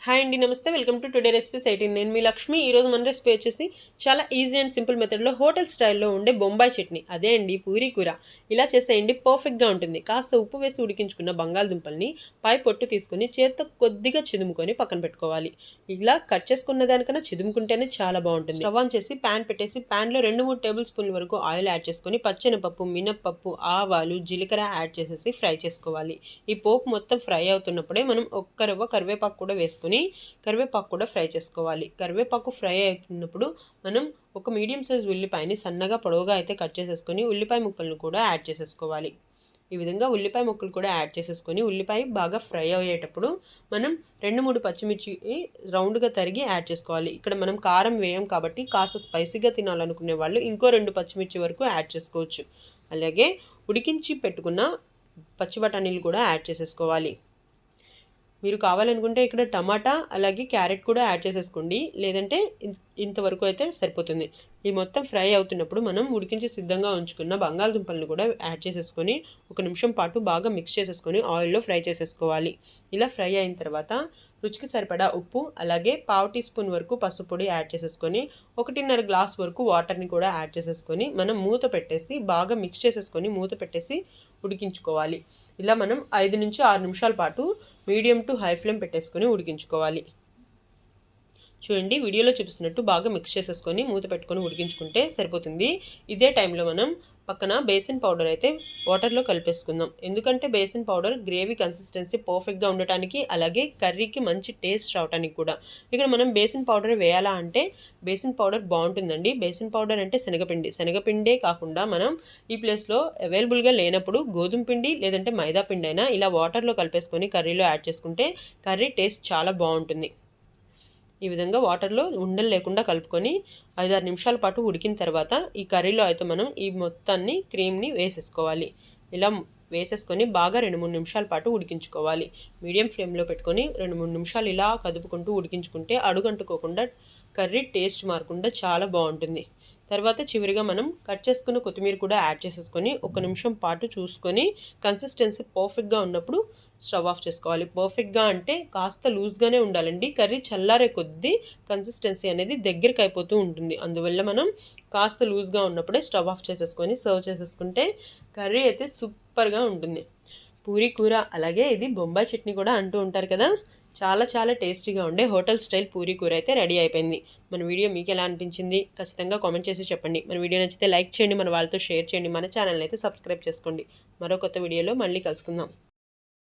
Hi అండి, నమస్తే. Welcome to today recipes 18. నేను మీ లక్ష్మి. ఈరోజు మన రెసిపీ వచ్చేసి చాలా ఈజీ అండ్ సింపుల్ మెథడ్లో హోటల్ స్టైల్లో ఉండే బొంబాయి చట్నీ. అదే అండి పూరీ కూర. ఇలా చేసేయండి, పర్ఫెక్ట్గా ఉంటుంది. కాస్త ఉప్పు వేసి ఉడికించుకున్న బంగాళదుంపల్ని పై పొట్టు తీసుకుని చేత్తో కొద్దిగా చిదుముకొని పక్కన పెట్టుకోవాలి. ఇలా కట్ చేసుకున్న దానికన్నా చిదుముకుంటేనే చాలా బాగుంటుంది. స్టవ్ ఆన్ చేసి ప్యాన్ పెట్టేసి ప్యాన్లో 2-3 టేబుల్ స్పూన్ల వరకు ఆయిల్ యాడ్ చేసుకొని పచ్చెనపప్పు, మినప్పప్పు, ఆవాలు, జీలకర్ర యాడ్ చేసేసి ఫ్రై చేసుకోవాలి. ఈ పోపు మొత్తం ఫ్రై అవుతున్నప్పుడే మనం ఒక్క రవ్వ కరివేపాకు కూడా వేసుకొని కరివేపాకు కూడా ఫ్రై చేసుకోవాలి. కరివేపాకు ఫ్రై అవుతున్నప్పుడు మనం ఒక మీడియం సైజ్ ఉల్లిపాయని సన్నగా పొడవుగా అయితే కట్ చేసేసుకొని ఉల్లిపాయ ముక్కలను కూడా యాడ్ చేసేసుకోవాలి. ఈ విధంగా ఉల్లిపాయ ముక్కలు కూడా యాడ్ చేసేసుకొని ఉల్లిపాయ బాగా ఫ్రై అయ్యేటప్పుడు మనం 2-3 పచ్చిమిర్చి రౌండ్గా తరిగి యాడ్ చేసుకోవాలి. ఇక్కడ మనం కారం వేయం కాబట్టి కాస్త స్పైసీగా తినాలనుకునే వాళ్ళు ఇంకో 2 పచ్చిమిర్చి వరకు యాడ్ చేసుకోవచ్చు. అలాగే ఉడికించి పెట్టుకున్న పచ్చి బఠానీలు కూడా యాడ్ చేసేసుకోవాలి. మీరు కావాలనుకుంటే ఇక్కడ టమాటా అలాగే క్యారెట్ కూడా యాడ్ చేసేసుకోండి, లేదంటే ఇంతవరకు అయితే సరిపోతుంది. ఈ మొత్తం ఫ్రై అవుతున్నప్పుడు మనం ఉడికించి సిద్ధంగా ఉంచుకున్న బంగాళదుంపలను కూడా యాడ్ చేసేసుకొని 1 నిమిషం పాటు బాగా మిక్స్ చేసేసుకొని ఆయిల్లో ఫ్రై చేసేసుకోవాలి. ఇలా ఫ్రై అయిన తర్వాత రుచికి సరిపడా ఉప్పు అలాగే 1/2 టీ స్పూన్ వరకు పసుపు పొడి యాడ్ చేసేసుకొని 1.5 గ్లాస్ వరకు వాటర్ని కూడా యాడ్ చేసేసుకొని మనం మూత పెట్టేసి బాగా మిక్స్ చేసేసుకొని మూత పెట్టేసి ఉడికించుకోవాలి. ఇలా మనం 5-6 నిమిషాల పాటు మీడియం టు హై ఫ్లేమ్ పెట్టేసుకొని ఉడికించుకోవాలి. చూడండి, వీడియోలో చూపిస్తున్నట్టు బాగా మిక్స్ చేసేసుకొని మూత పెట్టుకొని ఉడికించుకుంటే సరిపోతుంది. ఇదే టైంలో మనం పక్కన బేసిన్ పౌడర్ అయితే వాటర్లో కలిపేసుకుందాం. ఎందుకంటే బేసిన్ పౌడర్ గ్రేవీ కన్సిస్టెన్సీ పర్ఫెక్ట్గా ఉండటానికి అలాగే కర్రీకి మంచి టేస్ట్ రావడానికి కూడా. ఇక్కడ మనం బేసిన్ పౌడర్ వేయాలా అంటే బేసిన్ పౌడర్ బాగుంటుందండి. బేసిన్ పౌడర్ అంటే శనగపిండే కాకుండా మనం ఈ ప్లేస్లో అవైలబుల్గా లేనప్పుడు గోధుమ పిండి లేదంటే మైదా పిండి అయినా ఇలా వాటర్లో కలిపేసుకొని కర్రీలో యాడ్ చేసుకుంటే కర్రీ టేస్ట్ చాలా బాగుంటుంది. ఈ విధంగా వాటర్లో ఉండలు లేకుండా కలుపుకొని 5-6 నిమిషాల పాటు ఉడికిన తర్వాత ఈ కర్రీలో అయితే మనం ఈ మొత్తాన్ని క్రీమ్ని వేసేసుకోవాలి. ఇలా వేసేసుకొని బాగా 2-3 నిమిషాల పాటు ఉడికించుకోవాలి. మీడియం ఫ్లేమ్లో పెట్టుకొని 2-3 నిమిషాలు ఇలా కదుపుకుంటూ ఉడికించుకుంటే అడుగంటుకోకుండా కర్రీ టేస్ట్ మారకుండా చాలా బాగుంటుంది. తర్వాత చివరిగా మనం కట్ చేసుకున్న కొత్తిమీర కూడా యాడ్ చేసేసుకొని 1 నిమిషం పాటు చూసుకొని కన్సిస్టెన్సీ పర్ఫెక్ట్గా ఉన్నప్పుడు స్టవ్ ఆఫ్ చేసుకోవాలి. పర్ఫెక్ట్గా అంటే కాస్త లూజ్గానే ఉండాలండి. కర్రీ చల్లారే కొద్దీ కన్సిస్టెన్సీ అనేది దగ్గరికి అయిపోతూ ఉంటుంది. అందువల్ల మనం కాస్త లూజ్గా ఉన్నప్పుడే స్టవ్ ఆఫ్ చేసేసుకొని సర్వ్ చేసేసుకుంటే కర్రీ అయితే సూపర్గా ఉంటుంది. పూరీ కూర అలాగే ఇది బొంబాయి చట్నీ కూడా అంటూ ఉంటారు కదా, చాలా చాలా టేస్టీగా ఉండే హోటల్ స్టైల్ పూరీ కూర అయితే రెడీ అయిపోయింది. మన వీడియో మీకు ఎలా అనిపించింది ఖచ్చితంగా కామెంట్ చేసి చెప్పండి. మన వీడియో నచ్చితే లైక్ చేయండి, మన వాళ్ళతో షేర్ చేయండి, మన ఛానల్ని అయితే సబ్స్క్రైబ్ చేసుకోండి. మరో కొత్త వీడియోలో మళ్ళీ కలుసుకుందాం.